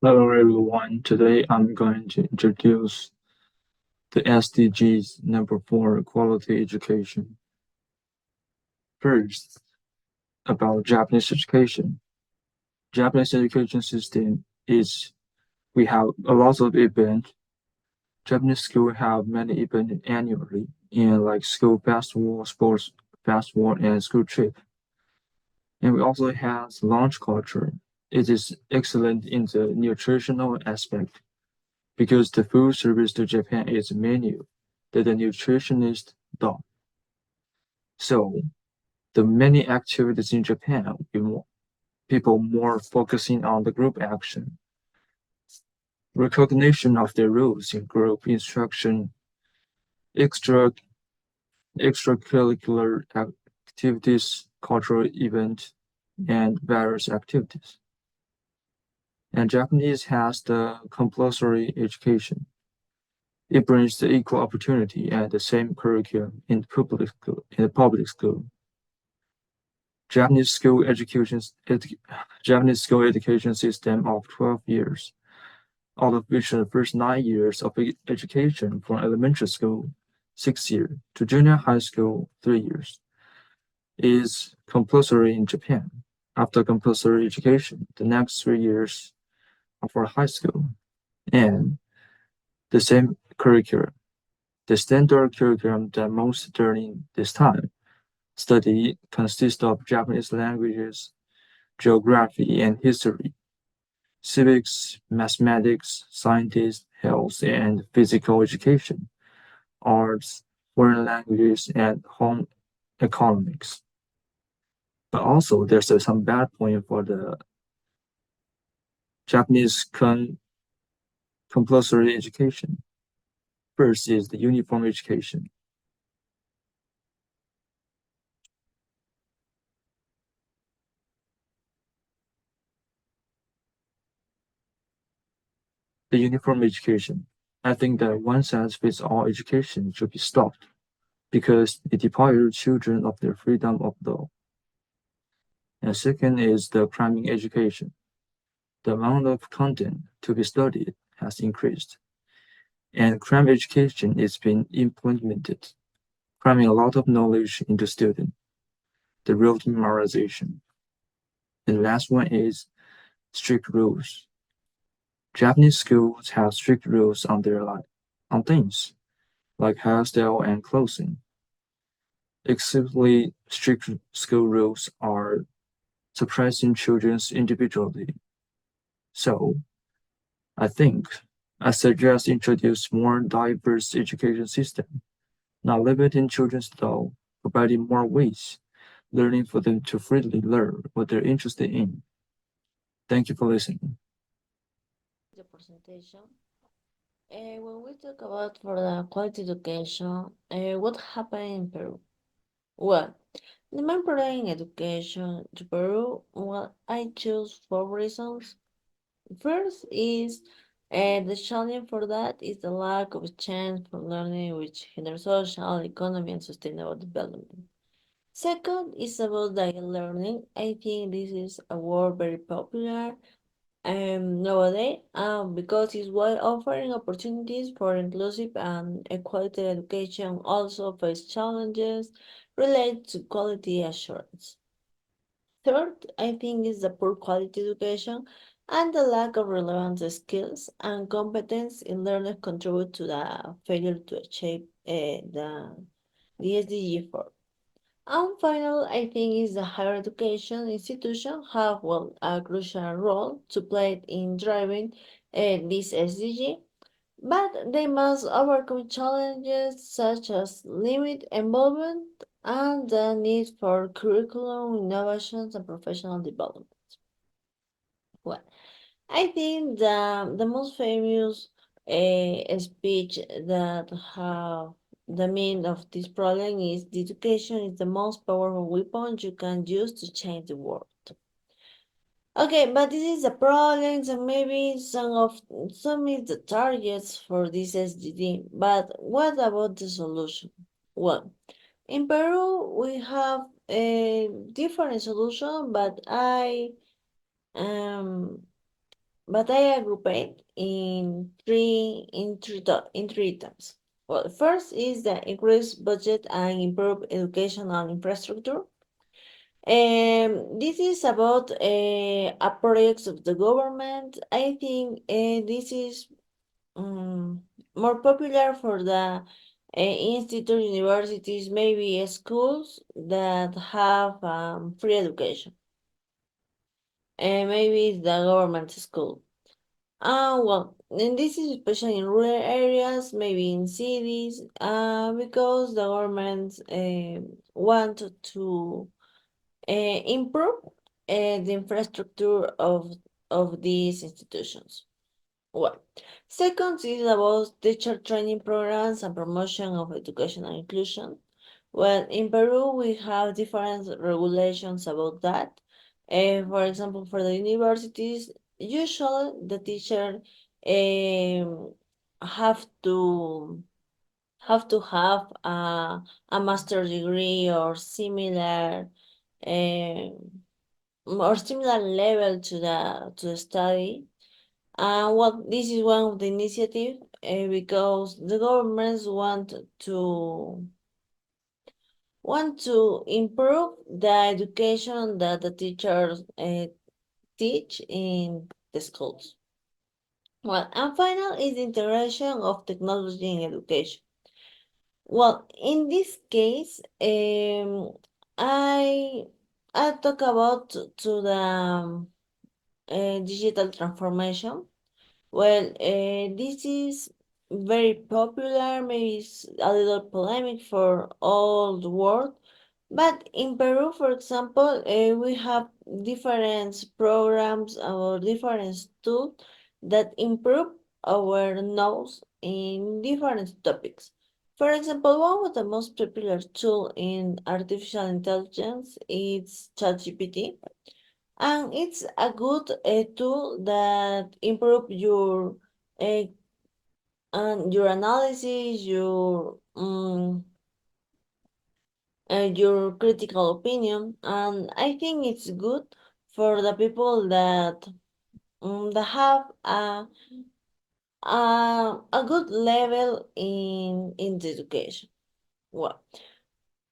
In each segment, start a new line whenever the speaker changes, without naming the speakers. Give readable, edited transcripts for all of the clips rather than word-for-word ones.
Hello everyone. Today I'm going to introduce the SDGs number 4 quality education. First, about Japanese education. Japanese education system is we have a lot of events. Japanese school have many events annually in like school festival, sports festival, and school trip. And we also have lunch culture. It is excellent in the nutritional aspect because the food service to Japan is menu that the nutritionist done. So the many activities in Japan with more people more focusing on the group action, recognition of their roles in group instruction, extra extracurricular activities, cultural events, and various activities. And Japanese has the compulsory education. It brings the equal opportunity and the same curriculum in the public school. Japanese school education Japanese school education system of 12 years, out of which the first 9 years of education from elementary school, 6 years, to junior high school, 3 years, is compulsory in Japan. After compulsory education, the next 3 years are for high school, and the same curriculum. The standard curriculum that most during this time study consists of Japanese languages, geography and history, civics, mathematics, scientists, health and physical education, arts, foreign languages, and home economics. But also, there's some bad point for the Japanese compulsory education. First is the uniform education. The uniform education. I think that one size fits all education should be stopped because it deprives children of their freedom of thought. And second is the cramming education. The amount of content to be studied has increased, and cram education is being implemented, cramming a lot of knowledge into students, the rote memorization. And the last one is strict rules. Japanese schools have strict rules on their life, on things like hairstyle and clothing. Excessively strict school rules are suppressing children's individuality. So I think I suggest introduce more diverse education system, not limiting children's thought, providing more ways, learning for them to freely learn what they're interested in. Thank you for listening.
The presentation. When we talk about for the quality education, what happened in Peru? Well, the main problem in education to Peru, well, I choose four reasons. First is the challenge for that is the lack of chance for learning which hinders social, economy, and sustainable development. Second is about digital learning. I think this is a word very popular nowadays because it's while offering opportunities for inclusive and equality education also face challenges related to quality assurance. Third, I think is the poor quality education and the lack of relevant skills and competence in learners contribute to the failure to achieve the SDG 4. And final, I think is the higher education institution have well a crucial role to play in driving this SDG, but they must overcome challenges such as limit involvement and the need for curriculum innovations and professional development. Well, I think the most famous speech that have the meaning of this problem is the education is the most powerful weapon you can use to change the world. Okay, but this is the problem, and maybe some is the targets for this SGD. But what about the solution? Well, in Peru we have a different solution, but I um but I group it in three items. Well, first is the increased budget and improve educational infrastructure. This is about a project of the government. I think this is um, more popular for the institute, universities, maybe schools that have free education. And maybe it's the government school. Well, and this is especially in rural areas, maybe in cities, because the government want to improve the infrastructure of these institutions. Well, second is about teacher training programs and promotion of educational inclusion. Well, in Peru, we have different regulations about that. For example, for the universities, usually the teacher um, have to have a master's degree um, or similar level to the study. Well, this is one of the initiatives because the governments want to improve the education that the teachers teach in the schools. Well, and final is the integration of technology in education. Well, in this case, I I talk about to the digital transformation. Well, this is very popular, maybe it's a little polemic for all the world, but in Peru, for example, we have different programs or different tools that improve our knowledge in different topics. For example, one of the most popular tool in artificial intelligence is ChatGPT, and it's a good tool that improve uh, your analysis, your critical opinion, and I think it's good for the people that have a good level in the education. Well,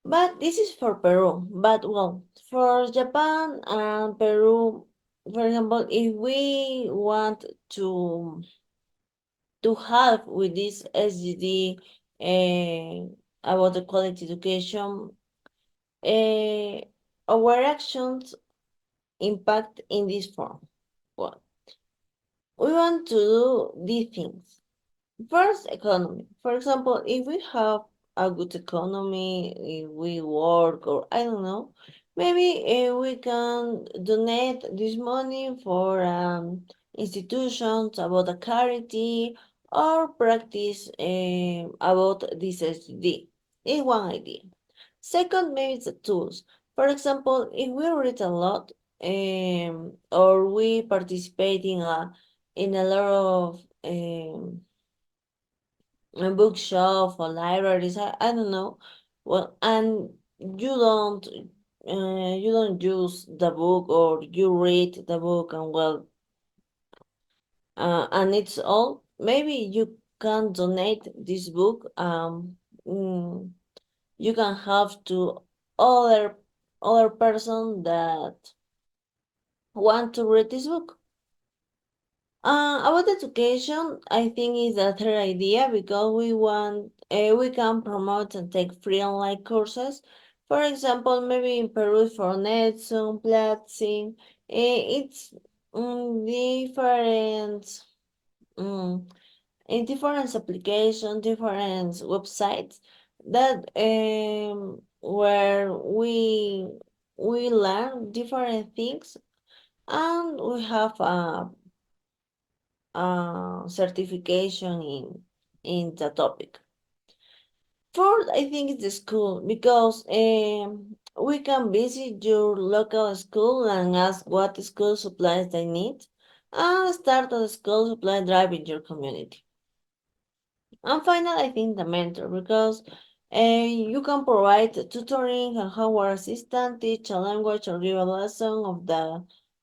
but this is for Peru. But well, for Japan and Peru, for example, if we want to have with this SGD about the quality education, uh, our actions impact in this form. Well, we want to do these things. First, economy. For example, if we have a good economy, if we work, or I don't know, maybe we can donate this money for institutions about a charity or practice about this SDG. It's one idea. Second, maybe it's the tools. For example, if we read a lot or we participate in a lot of a bookshop or libraries. I don't know. Well, and you don't use the book or you read the book and well, and it's all. Maybe you can donate this book. Mm, you can have to other other person that want to read this book. About education, I think is a third idea because we can promote and take free online courses. For example, maybe in Peru for Netsun, Platzi, it's different, um, in different applications, different websites that where we learn different things and we have certification in the topic. Fourth, I think it's the school because we can visit your local school and ask what school supplies they need and start a school supply drive in your community. And finally, I think the mentor because you can provide tutoring and homework assistant, teach a language or give a lesson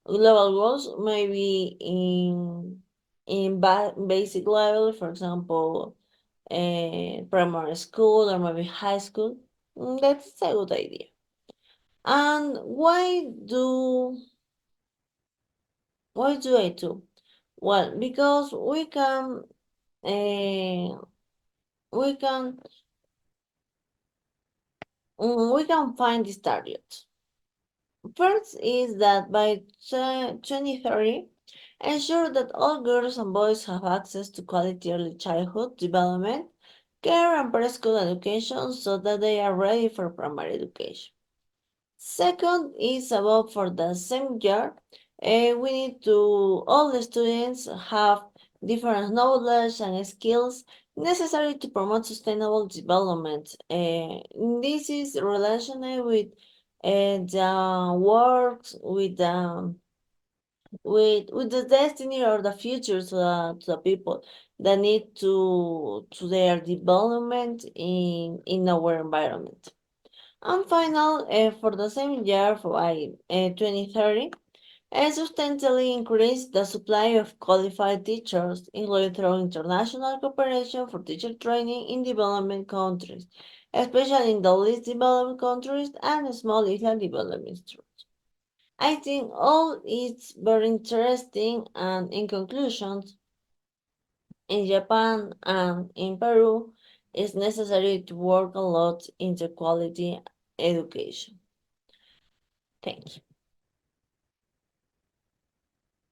Global goals maybe in basic level, for example, primary school or maybe high school. That's a good idea. And why do I do? Well, because uh, we can we can find these targets. First is that by 2030, ensure that all girls and boys have access to quality early childhood development, care, and preschool education so that they are ready for primary education. Second is about for the same year, we need to all the students have different knowledge and skills necessary to promote sustainable development. This is related with the works with the destiny or the future to the people that need to their development in our environment. And final, for the same year, for by 2030, substantially increase the supply of qualified teachers, including through international cooperation for teacher training in development countries, especially in the least developed countries and small island development countries. I think all is very interesting, and in conclusion, in Japan and in Peru, it's necessary to work a lot into quality education. Thank you.